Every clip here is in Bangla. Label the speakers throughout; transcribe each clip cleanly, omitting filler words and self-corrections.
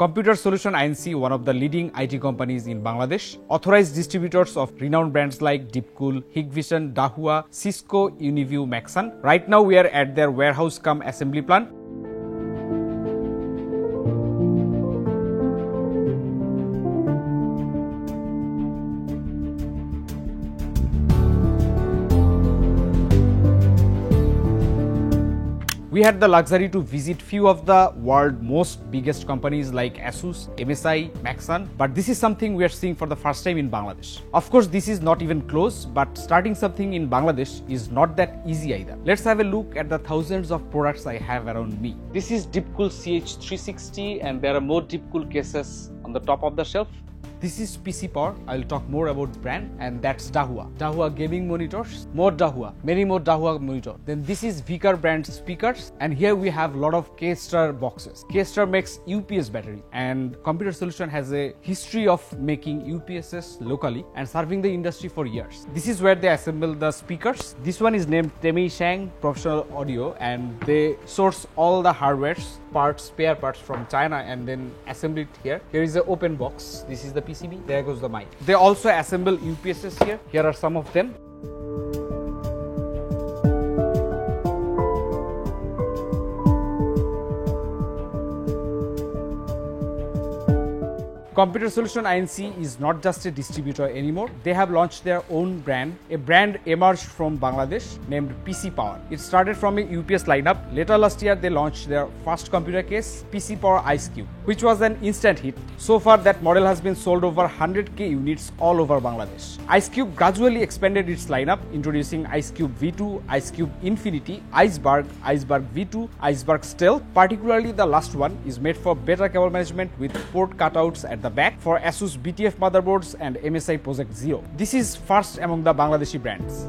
Speaker 1: Computer Solution Inc., one of the leading IT companies in Bangladesh, authorized distributors of renowned brands like Deepcool, Hikvision, Dahua, Cisco, Uniview, Maxon. Right now we are at their warehouse cum assembly plant. We had the luxury to visit few of the world's most biggest companies like ASUS, MSI, Maxon, but this is something we are seeing for the first time in Bangladesh. Of course, this is not even close, but starting something in Bangladesh is not that easy either. Let's have a look at the thousands of products I have around me. This is Deepcool CH360 and there are more Deepcool cases on the top of the shelf. This is PC Power. I'll talk more about the brand, and that's Dahua. Dahua gaming monitors, more Dahua, many more Dahua monitors. Then this is Vicar brand speakers, and here we have a lot of K-Star boxes. K-Star makes UPS battery, and Computer Solution has a history of making UPSs locally and serving the industry for years. This is where they assemble the speakers. This one is named Temi Shang Professional Audio, and they source all the hardwares, parts, spare parts from China and then assemble it here. Here is the open box. This is the PCB. There goes the mic. They also assemble UPSs here. Here are some of them. Computer Solution Inc. is not just a distributor anymore. They have launched their own brand. A brand emerged from Bangladesh named PC Power. It started from a UPS lineup. Later last year, they launched their first computer case, PC Power IceCube, which was an instant hit. So far, that model has been sold over 100k units all over Bangladesh. IceCube gradually expanded its lineup, introducing IceCube V2, IceCube Infinity, Iceberg, Iceberg V2, Iceberg Stealth. Particularly the last one is made for better cable management with port cutouts at the back for ASUS BTF motherboards and MSI Project Zero. This is first among the Bangladeshi brands.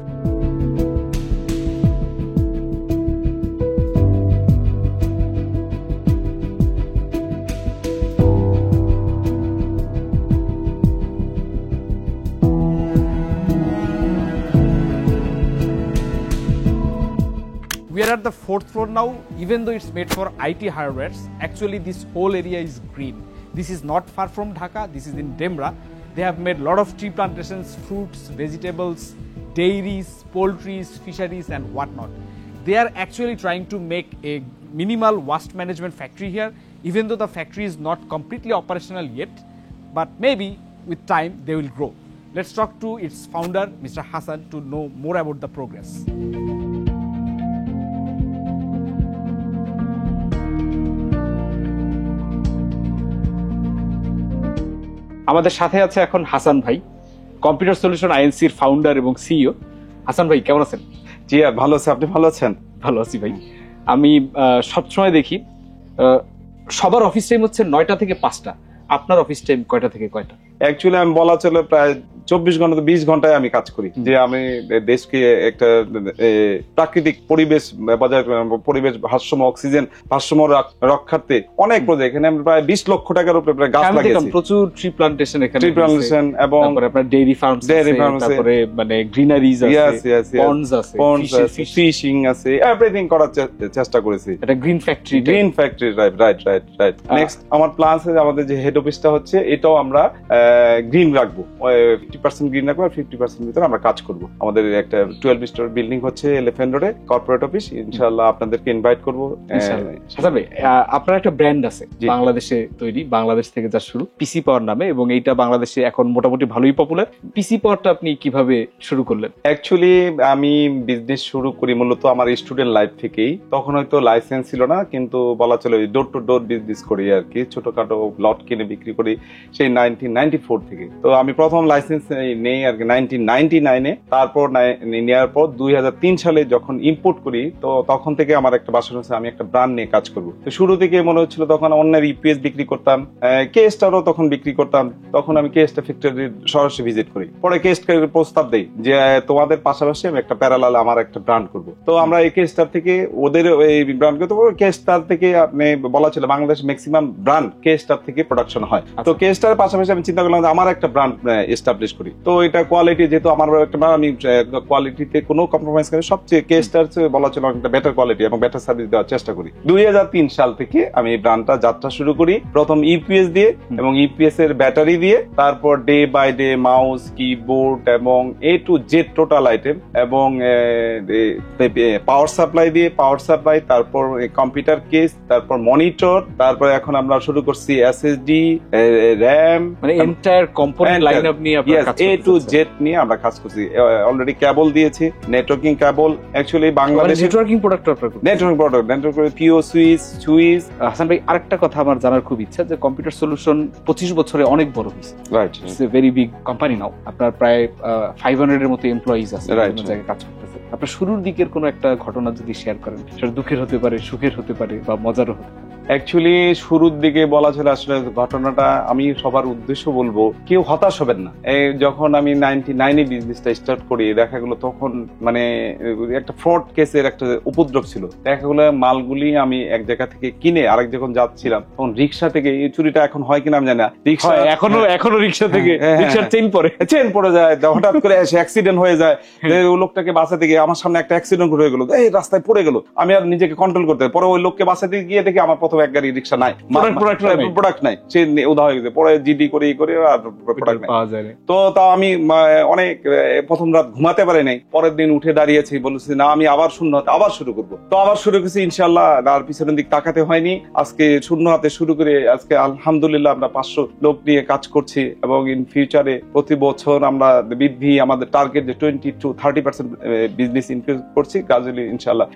Speaker 1: We are at the 4th floor now. Even though it's made for IT hardwares, actually this whole area is green. This is not far from Dhaka. This is in Demra. They have made a lot of tree plantations, fruits, vegetables, dairies, poultries, fisheries and whatnot. They are actually trying to make a minimal waste management factory here, even though the factory is not completely operational yet, but maybe with time they will grow. Let's talk to its founder, Mr. Hassan, to know more about the progress. আমাদের সাথে আছে এখন হাসান ভাই, কম্পিউটার সলিউশন আইএনসির ফাউন্ডার এবং সিইও। হাসান ভাই কেমন আছেন?
Speaker 2: জি ভালো আছি, আপনি ভালো আছেন?
Speaker 1: ভালো আছি ভাই। আমি সবসময় দেখি সবার অফিস টাইম হচ্ছে 9টা থেকে 5টা, আপনার অফিস টাইম কয়টা থেকে কয়টা?
Speaker 2: অ্যাকচুয়ালি আমি বলা চলে প্রায় 24 ঘন্টা 20 ঘন্টায় আমি কাজ করি। যে আমি দেশকে একটা প্রাকৃতিক পরিবেশ বজায়, পরিবেশ ভারসাম্য, অক্সিজেন ভারসাম্য রক্ষার্থে অনেক প্রজেক্ট, এখানে আমরা প্রায় 20 লক্ষ টাকার উপরে প্রায় গাছ লাগিয়েছি।
Speaker 1: প্রচুর ট্রি প্লান্টেশন এখানে,
Speaker 2: ট্রি প্লান্টেশন এবং
Speaker 1: তারপরে আপনার ডেইরি ফার্মস, তারপরে মানে গ্রিনারিজ আছে, পন্ডস আছে,
Speaker 2: ফিশিং আছে, এভরিথিং করার চেষ্টা করেছি।
Speaker 1: এটা গ্রিন ফ্যাক্টরি,
Speaker 2: রাইট। নেক্সট আমার প্ল্যান আছে, আমাদের যে হেড অফিসটা হচ্ছে এটাও আমরা গ্রিন রাখবো, 50% গ্রিন রাখবো আর 50% ভিতরে আমরা কাজ করব। আমাদের একটা 12 স্টোর বিল্ডিং হচ্ছে এলিফ্যান্ট রোডে, কর্পোরেট অফিস। ইনশাআল্লাহ আপনাদেরকে ইনভাইট করব।
Speaker 1: আচ্ছা ভাই, আপনার একটা ব্র্যান্ড আছে বাংলাদেশে তৈরি, বাংলাদেশ থেকে যা শুরু, পিসি পাওয়ার নামে, এবং এইটা বাংলাদেশে এখন মোটামুটি ভালোই পপুলার। পিসি পাওয়ারটা আপনি কিভাবে শুরু করলেন?
Speaker 2: অ্যাকচুয়ালি আমি বিজনেস শুরু করি মূলত আমার স্টুডেন্ট লাইফ থেকেই। তখন হয়তো লাইসেন্স ছিল না, কিন্তু বলা চলে ডোর টু ডোর বিজনেস করি আর কি, ছোটখাটো লট কিনে বিক্রি করি সেই 1994 থেকে। তো আমি প্রথম লাইসেন্স নেই আর কি 1999-এ। তারপর নেওয়ার পর 2003 সালে যখন ইম্পোর্ট করি, তো তখন থেকে আমার একটা বাসনা হচ্ছে আমি একটা ব্র্যান্ড নিয়ে কাজ করব। তো শুরু থেকে মনে হচ্ছিল, তখন অন্যের ইপিএস বিক্রি করতাম, কেএসটারও তখন বিক্রি করতাম। তখন আমি কেএসটা ফ্যাক্টরি সরাসরি ভিজিট করি, পরে কেএসটাকে প্রস্তাব দেই যে তোমাদের পাশাপাশি আমি একটা প্যারালাল আমার একটা ব্র্যান্ড করব। তো আমরা এই কেস্টার থেকে ওদের এই ব্র্যান্ডকে তো কেস্টার থেকে আপনি বলা ছিল বাংলাদেশ ম্যাক্সিমাম ব্র্যান্ড কেস্টার থেকে প্রোডাকশন হয়। তো কেস্টার পাশাপাশি আমি চিন্তা করলাম যে আমার একটা ব্র্যান্ড এস্টাবলিশ করি। তো এটা কোয়ালিটি যেহেতু আমার একটা ব্র্যান্ড, আমি কোয়ালিটিতে কোনো কম্প্রোমাইজ করি, সবচেয়ে কেস্টার বলা ছিল একটা বেটার কোয়ালিটি এবং বেটার সার্ভিস দেওয়ার চেষ্টা করি। 2003 সাল থেকে আমি এই ব্র্যান্ডটা যাত্রা শুরু করি, প্রথম ইউপিএস দিয়ে এবং ইউপিএস এর ব্যাটারি দিয়ে, তারপর day by day mouse, keyboard এবং A to Z total item, এবং পাওয়ার সাপ্লাই দিয়ে পাওয়ার সাপ্লাই, তারপর কম্পিউটার কেস, তারপর মনিটর, তারপর এখন আমরা শুরু করছি এসএসডি, র্যাম,
Speaker 1: মানে এন্টায়ার কম্পোনেন্ট লাইনআপ নিয়ে আপনারা কাজ করতেছেন।
Speaker 2: এ টু জেড নিয়ে আমরা কাজ করছি। অলরেডি কেবল দিয়েছি, নেটওয়ার্কিং কেবল, অ্যাকচুয়ালি বাংলাদেশে
Speaker 1: নেটওয়ার্কিং প্রোডাক্ট আপনারা করতেছেন।
Speaker 2: নেটওয়ার্কিং প্রোডাক্ট, নেটওয়ার্ক পিও সুইচ।
Speaker 1: হাসান ভাই, আরেকটা কথা আমার জানার খুব ইচ্ছা যে কম্পিউটার সলিউশন 25 বছরে অনেক বড় হয়েছে,
Speaker 2: right,
Speaker 1: it's a very big company now. আপনার প্রায় 500 এর মতো এমপ্লয়িজ আছে,
Speaker 2: Right.
Speaker 1: বিভিন্ন জায়গায় কাজ করতেছে। আপনার শুরুর দিকের কোনো একটা ঘটনা যদি শেয়ার করেন, সেটা দুঃখের হতে পারে, সুখের হতে পারে, বা মজারও হতে পারে।
Speaker 2: অ্যাকচুয়ালি শুরুর দিকে বলা ছিল, আসলে ঘটনাটা আমি সবার উদ্দেশ্য বলবো, কেউ হতাশ হবেন না। যখন আমি 99-এ বিজনেসটা স্টার্ট করি, দেখা গেলো তখন মানে একটা ফ্রড কেসের একটা উপদ্রব ছিল। দেখা গেলো মালগুলি আমি এক জায়গা থেকে কিনে আরেক যখন যাচ্ছিলাম, তখন রিক্সা থেকে, এই চুরিটা এখন হয় কিনা আমি জানি না, রিক্সা
Speaker 1: এখনো রিক্সা থেকে রিক্সার চেইন পড়ে
Speaker 2: যায়, হঠাৎ করে এসে অ্যাক্সিডেন্ট হয়ে যায়। ওই লোকটাকে বাঁচাতে গিয়ে আমার সামনে একটা অ্যাক্সিডেন্ট হয়ে গেলো, এই রাস্তায় পড়ে গেল, আমি আর নিজেকে কন্ট্রোল করতে, পরে ওই লোককে বাঁচাতে গিয়ে দেখি আমার প্রথম এক গাড়ি রিক্সা নাই, প্রোডাক্ট নাই, সে উদা হয়ে গেছে। পরে জিডি করে আর প্রোডাক্ট নাই। তো তাও আমি অনেক প্রথম রাত ঘুমাতে পারি নাই, পরের দিন উঠে দাঁড়িয়েছি, বলেছি না আমি আবার শূন্য হাতে আবার শুরু করবো। তো আবার শুরু করেছি, ইনশাল্লাহ আর পিছনের দিক তাকাতে হয়নি। আজকে শূন্য হাতে শুরু করে আজকে আলহামদুলিল্লাহ আমরা 500 লোক নিয়ে কাজ করছি, এবং ইন ফিউচারে প্রতি বছর আমরা বৃদ্ধি, আমাদের টার্গেট যে 20-30% বিজনেস ইনক্রিজ করছি, গ্রাজুয়ালি ইনশাল্লাহ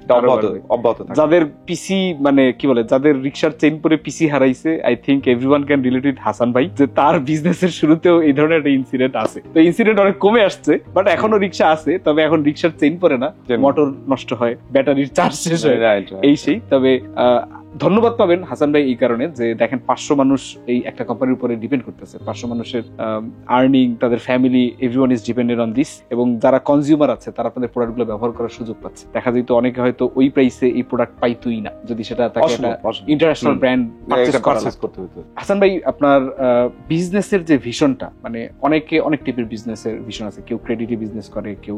Speaker 2: অব্যাহত থাকবে।
Speaker 1: যাদের পিসি মানে কি বলে, যাদের রিক্সার চেইন পরে পিসি হারাইছে, I think everyone can relate with Hasan ভাই, যে তার বিজনেসের শুরুতেও এই ধরনের একটা ইনসিডেন্ট আছে। তো ইনসিডেন্ট অনেক কমে আসছে, বাট এখনো রিক্সা আছে, তবে এখন রিক্সার চেইন পরে না, মোটর নষ্ট হয়, ব্যাটারির চার্জ শেষ হয়, এই সেই। তবে ধন্যবাদ পাবেন হাসান ভাই এই কারণে যে দেখেন 500 মানুষ এই একটা কোম্পানির উপরে ডিপেন্ড করতেছে, 500 মানুষের আর্নিং, তাদের family, everyone is dependent on this, এবং যারা কনজিউমার আছে তারা আপনাদের প্রোডাক্টগুলো ব্যবহার করার সুযোগ পাচ্ছে। দেখা যেত অনেকে হয়তো ওই প্রাইসে এই প্রোডাক্ট পাইতোই না যদি সেটা তাকে একটা ইন্টারন্যাশনাল ব্র্যান্ড পারচেজ করতে হতো। হাসান ভাই, আপনার বিজনেসের যে ভিশনটা, মানে অনেকে অনেক টাইপের বিজনেসের ভিশন আছে, কেউ ক্রেডিটে বিজনেস করে, কেউ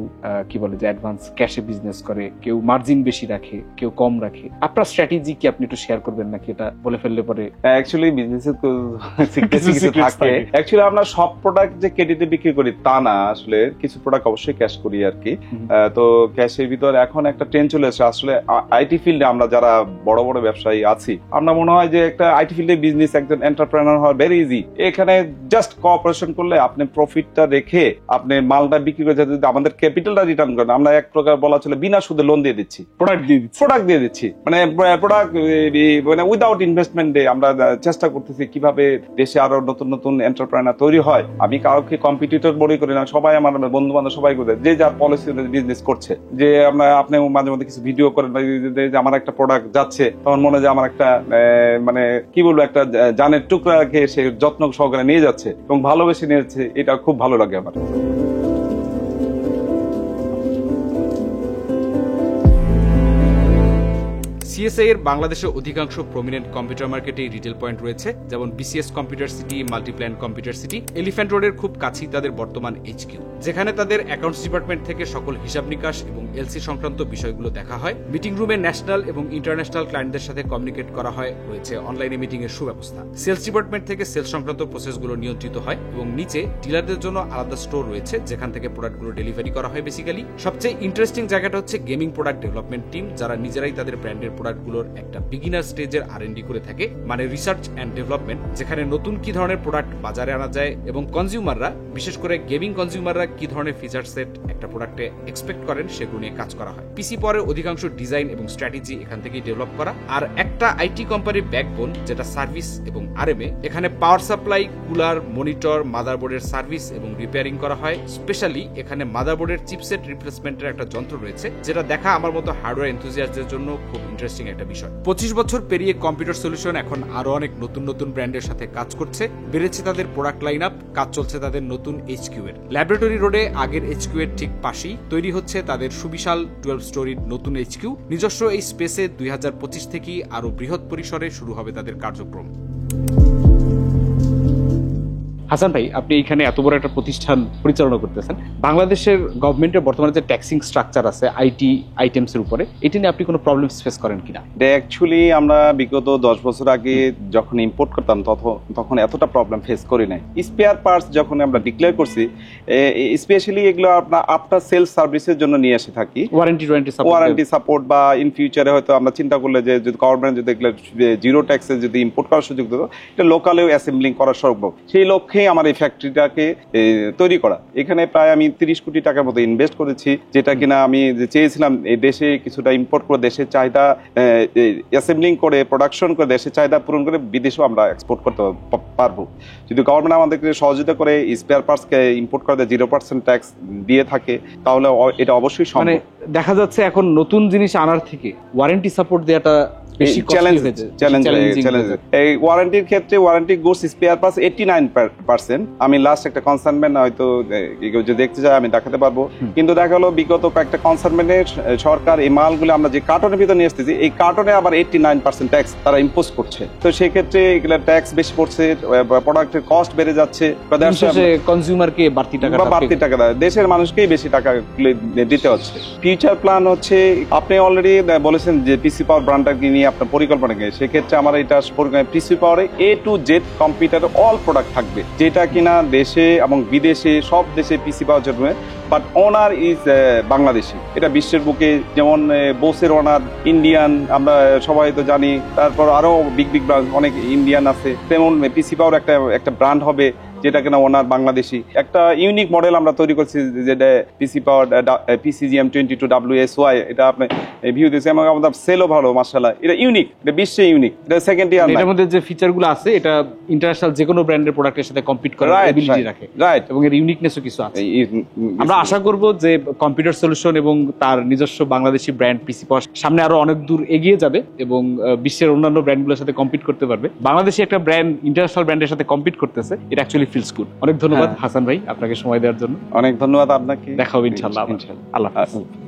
Speaker 1: কি বলে যে অ্যাডভান্স ক্যাশে বিজনেস করে, কেউ মার্জিন বেশি রাখে, কেউ কম রাখে। আপনার স্ট্র্যাটেজি কি আপনি একটু শেয়ার করবেন নাকি? এটা বলে ফেললে পরে
Speaker 2: অ্যাকচুয়ালি বিজনেসে কিছু থাকে। অ্যাকচুয়ালি আমরা সব প্রোডাক্ট যে ক্রেডিটে বিক্রি করি তা না, আসলে কিছু প্রোডাক্ট অবশ্যই ক্যাশ করি আর কি। তো ক্যাশের ভিতর এখন একটা ট্রেন্ড চলে এসেছে, আসলে আইটি ফিল্ডে আমরা যারা বড় বড় ব্যবসায়ী আছি, আমরা মনে হয় যে একটা আইটি ফিল্ডে বিজনেস একজন এন্টারপ্রেনার হওয়া ভেরি ইজি। এখানে জাস্ট কোঅপারেশন করলে আপনি প্রফিটটা রেখে আপনি মালটা বিক্রি করে, যদি আমাদের ক্যাপিটালটা রিটার্ন করেন, আমরা এক প্রকার বলা চলে বিনা সুদে লোন দিয়ে দিচ্ছি, প্রোডাক্ট দিয়ে দিচ্ছি, মানে প্রোডাক্ট মানে উইদাউট ইনভেস্টমেন্টে আমরা চেষ্টা করতেছি কিভাবে দেশে আরো নতুন নতুন এন্টারপ্রেনার তৈরি হয়। আমি কাউকে কম্পিটিটর বলি করি না, সবাই আমার বন্ধু বান্ধব সবাই করে, যে যার পলিসি বিজনেস করছে। যে আপনি মাঝে মধ্যে কিছু ভিডিও করেন যে আমার একটা প্রোডাক্ট যাচ্ছে, তখন মনে হয় যে আমার একটা মানে কি বলবো, একটা জানের টুকরা খেয়ে সে যত্ন সহকারে নিয়ে যাচ্ছে এবং ভালোবেসে নিয়ে যাচ্ছে, এটা খুব ভালো লাগে আমার।
Speaker 1: সিএসআই এর বাংলাদেশের অধিকাংশ প্রমিনেন্ট কম্পিউটার মার্কেটে রিটেল পয়েন্ট রয়েছে, যেমন BCS computer city, Multiplan computer city. Elephant রোডের খুব কাছেই তাদের বর্তমান এইচকিউ, যেখানে তাদের অ্যাকাউন্টস ডিপার্টমেন্ট থেকে সকল হিসাব নিকাশ এবং এলসি সংক্রান্ত বিষয়গুলো দেখা হয়। মিটিং রুমে ন্যাশনাল এবং ইন্টারন্যাশনাল ক্লায়েন্টদের সাথে কমিউনিকেট করা হয়, রয়েছে অনলাইনে মিটিং এর সুব্যবস্থা। সেলস ডিপার্টমেন্ট থেকে সেলস সংক্রান্ত প্রসেসগুলো নিয়ন্ত্রিত হয়, এবং নিচে ডিলারদের জন্য আলাদা স্টোর রয়েছে যেখান থেকে প্রোডাক্টগুলো ডেলিভারি করা হয়। বেসিক্যালি সবচেয়ে ইন্টারেস্টিং জায়গাটা হচ্ছে গেমিং প্রোডাক্ট ডেভেলপমেন্ট টিম, যারা নিজেরাই তাদের ব্র্যান্ডের প্রোডাক্টগুলোর একটা বিগিনার স্টেজের আর&ডি করে থাকে, মানে রিসার্চ এন্ড ডেভেলপমেন্ট, যেখানে নতুন কি ধরনের প্রোডাক্ট বাজারে আনা যায় এবং কনজিউমাররা, বিশেষ করে গেমিং কনজিউমাররা কি ধরনের ফিচার সেট একটা প্রোডাক্টে এক্সপেক্ট করেন সেগুলো নিয়ে কাজ করা হয়। পিসি পরের অধিকাংশ ডিজাইন এবং স্ট্র্যাটেজি এখান থেকেই ডেভেলপ করা। আর একটা আইটি কোম্পানির ব্যাকবোন যেটা সার্ভিস এবং আরএমএ, এখানে পাওয়ার সাপ্লাই, কুলার, মনিটর, মাদারবোর্ডের সার্ভিস এবং রিপেয়ারিং করা হয়। স্পেশালি এখানে মাদারবোর্ডের চিপসেট রিপ্লেসমেন্টের একটা যন্ত্র রয়েছে, যেটা দেখা আমার মতো হার্ডওয়্যার এনথুজিয়াস্টদের জন্য খুব ইন্টারেস্টিং ইন্টারেস্টিং একটা বিষয়। 25 বছর পেরিয়ে কম্পিউটার সলিউশন এখন আরো অনেক নতুন নতুন ব্র্যান্ডের সাথে কাজ করছে, বেড়েছে তাদের প্রোডাক্ট লাইন আপ, কাজ চলছে তাদের নতুন HQ এর। ল্যাবরেটরি রোডে আগের HQ এর ঠিক পাশেই তৈরি হচ্ছে তাদের সুবিশাল 12 স্টোরির নতুন HQ। নিজস্ব এই স্পেসে 2025 থেকেই আরো বৃহৎ পরিসরে শুরু হবে তাদের কার্যক্রম। হাসান ভাই, আপনি এখানে এত বড় একটা প্রতিষ্ঠান পরিচালনা করতেছেন, বাংলাদেশের গভর্নমেন্টের বর্তমানে যে ট্যাক্সিং স্ট্রাকচার আছে আইটি আইটেমস এর উপরে, এটা নিয়ে আপনি কোনো প্রবলেম ফেস করেন কিনা?
Speaker 2: অ্যাকচুয়ালি আমরা বিগত 10 বছর আগে যখন ইম্পোর্ট করতাম তখন এতটা প্রবলেম ফেস করি নাই। স্পেয়ার পার্টস যখন আমরা ডিক্লেয়ার করছি, স্পেশালি এগুলো আফটার সেলস সার্ভিসের জন্য নিয়ে এসে থাকি, ওয়ারেন্টি সাপোর্ট বা ইন ফিউচারে হয়তো আমরা চিন্তা করলে যে যদি গভর্নমেন্ট যদি এগুলো জিরো ট্যাক্সে যদি ইম্পোর্ট করার সুযোগ দিত, এটা লোকালেও অ্যাসেম্বলিং করা সম্ভব। সেই লক্ষ্যে আমার এই ফ্যাক্টরিটাকে তৈরি করা। এখানে প্রায় আমি 30 কোটি টাকার মতো ইনভেস্ট করেছি, যেটা কিনা আমি চেয়েছিলাম এই দেশে কিছুটা ইম্পোর্ট করে দেশের চাহিদা অ্যাসেম্বলিং করে প্রোডাকশন করে দেশের চাহিদা পূরণ করে বিদেশেও আমরা এক্সপোর্ট করতে পারবো। যদি গভর্নমেন্ট আমাদেরকে সহযোগিতা করে স্পেয়ার পার্টসকে ইম্পোর্ট করতে 0% ট্যাক্স দিয়ে থাকে, তাহলে এটা অবশ্যই সম্ভব।
Speaker 1: দেখা যাচ্ছে এখন নতুন জিনিস আনার থেকে ওয়ারেন্টি সাপোর্ট দেওয়াটা
Speaker 2: এই ওয়ারেন্টির ক্ষেত্রে ওয়ারেন্টি গুডস স্পেয়ার পার্টস 89%। আমি লাস্ট একটা কনসার্নমেন্ট হয়তো যদি দেখতে চাই আমি দেখাতে পারবো, কিন্তু দেখা হলো বিগত কয়েকটা কনসার্নমেন্টের সরকার এই মালগুলো আমরা যে কার্টনের ভিতরে নিয়ে আসতেছি, এই কার্টনে আবার 89% ট্যাক্স তারা ইম্পোজ করছে। তো সেক্ষেত্রে এগুলো ট্যাক্স বেশি পড়ছে, প্রোডাক্টের কস্ট বেড়ে যাচ্ছে,
Speaker 1: কনজিউমারকে বাড়তি
Speaker 2: টাকা দেয়, দেশের মানুষকেই বেশি টাকা দিতে হচ্ছে। ফিউচার প্ল্যান হচ্ছে, আপনি অলরেডি বলেছেন যে পিসি পাওয়ার ব্র্যান্ডটা নিয়ে আপনার পরিকল্পনা কি, সেক্ষেত্রে আমার এটা পিসি পাওয়ারে A to Z computer all product থাকবে, যেটা কিনা দেশে এবং বিদেশে সব দেশে পিসি পাওয়ার জন্য, বাট ওনার ইজ বাংলাদেশি। এটা বিশ্বের বুকে যেমন বোসের ওনার ইন্ডিয়ান, আমরা সবাই তো জানি, তারপর আরো বিগ ব্র্যান্ড অনেক ইন্ডিয়ান আছে, তেমন পিসি পাওয়ার একটা ব্র্যান্ড হবে যেটা কিনা ওনার বাংলাদেশি। একটা ইউনিক মডেল আমরা তৈরি করছি, যেটা পিসি পাওয়ার PCGM 22WSY, এটা আপনি ভিউ দিয়েছি এবং আমাদের সেলও ভালো, মাশাআল্লাহ। এটা ইউনিক, এটা বিশ্বে ইউনিক, এটা সেকেন্ড ইয়ার।
Speaker 1: এটার মধ্যে যে ফিচারগুলো আছে, এটা ইন্টারন্যাশনাল যে কোনো ব্র্যান্ডের প্রোডাক্টের সাথে কম্পিট করার এবিলিটি রাখে, রাইট, এবং এর ইউনিকনেসও কিছু আছে। আমরা আশা করব যে কম্পিউটার সলিউশন এবং তার নিজস্ব বাংলাদেশি ব্র্যান্ড পিসি পাওয়ার সামনে আরো অনেক দূর এগিয়ে যাবে এবং বিশ্বের অন্যান্য ব্র্যান্ডগুলোর সাথে কম্পিট করতে পারবে। বাংলাদেশি একটা ব্র্যান্ড ইন্টারন্যাশনাল ব্র্যান্ডের সাথে কম্পিট করতেছে, এটা অ্যাকচুয়ালি ফিলস গুড। অনেক ধন্যবাদ হাসান ভাই আপনাকে সময় দেওয়ার জন্য।
Speaker 2: অনেক ধন্যবাদ আপনাকে।
Speaker 1: দেখা হবে ইনশাআল্লাহ। আল্লাহ হাফেজ।